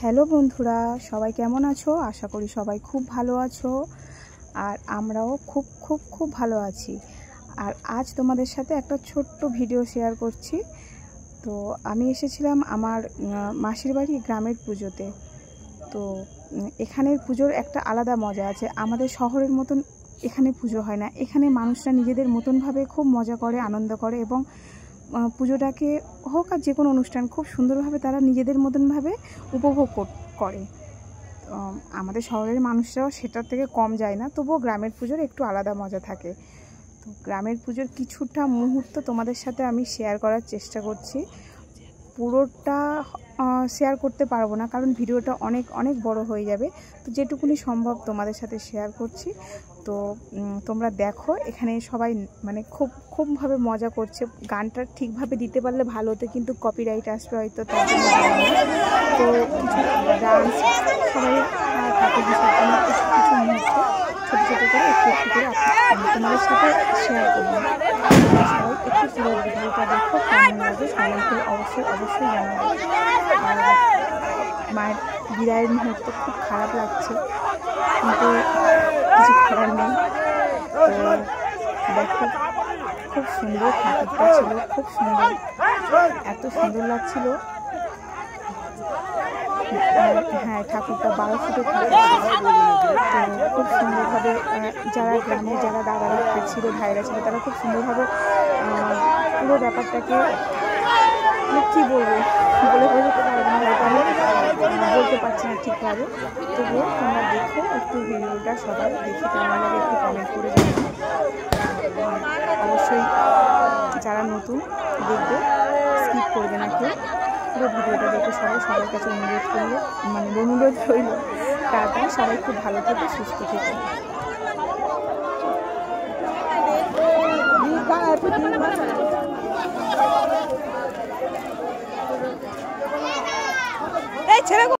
Hello বন্ধুরা, সবাই কেমন আছো? আশা করি সবাই খুব ভালো আছো। আর আমরাও খুব খুব খুব ভালো আছি। আর আজ তোমাদের সাথে একটা ছোট্ট ভিডিও শেয়ার করছি। তো আমি এসেছিলাম আমার মাসির বাড়ি গ্রামের পুজোতে। তো এখানের পুজোর একটা আলাদা মজা আছে। আমাদের শহরের মতন এখানে পুজো হয় না। এখানে মানুষরা নিজেদের মতনভাবে খুব মজা করে, আনন্দ করে এবং পুজোটাকে হোক আর যে কোনো অনুষ্ঠান খুব সুন্দরভাবে তারা নিজেদের মতনভাবে উপভোগ করে। আমাদের শহরের মানুষরাও সেটার থেকে কম যায় না, তবুও গ্রামের পুজোর একটু আলাদা মজা থাকে। তো গ্রামের পুজোর কিছুটা মুহূর্ত তোমাদের সাথে আমি শেয়ার করার চেষ্টা করছি। পুরোটা শেয়ার করতে পারবো না, কারণ ভিডিওটা অনেক অনেক বড় হয়ে যাবে। তো যেটুকুনি সম্ভব তোমাদের সাথে শেয়ার করছি। তো তোমরা দেখো, এখানে সবাই মানে খুবভাবে মজা করছে। গানটা ঠিকভাবে দিতে পারলে ভালো হতো, কিন্তু কপিরাইট আসবে হয়তো, তার জন্য। তো কিছু ডান্স সবাই থাকে, হিসাব কিছু মুহূর্ত ছোটো ছোটো করে একটু করে তোমাদের সাথে শেয়ার করবো। সবাই একটু পুরো ভিডিওটা দেখো, কেমন লাগে সবাইকে অবশ্যই জানাবো। আর মায়ের বিদায়ের মুহূর্ত খুব খারাপ লাগছে, কিন্তু কিছু করার নেই। তো দেখো, খুব সুন্দর ঠাকুরটা ছিল, খুব সুন্দর, এত সুন্দর লাগছিল। হ্যাঁ, ঠাকুরটা 12 ফুটের ঠাকুর। তো খুব সুন্দরভাবে যারা গ্রামে যারা দাদারা ছিল, ভাইরা ছিল, তারা খুব সুন্দরভাবে পুরো ব্যাপারটাকে কী বলবো, বলে বোঝাতে পারবো না, হয়তো আমি বলতে পারছি না ঠিকভাবে। তবুও তোমরা দেখো একটু ভিডিওটা, সবাই দেখি কেমন লাগে একটু কমেন্ট করে জানাবো। অবশ্যই যারা নতুন দেখবে স্কিপ করবে না কেউ, পুরো ভিডিওটা দেখে সবার কাছে অনুরোধ রইল। টাটা, সবাই খুব ভালো থেকে সুস্থ থেকে। ছেড়ে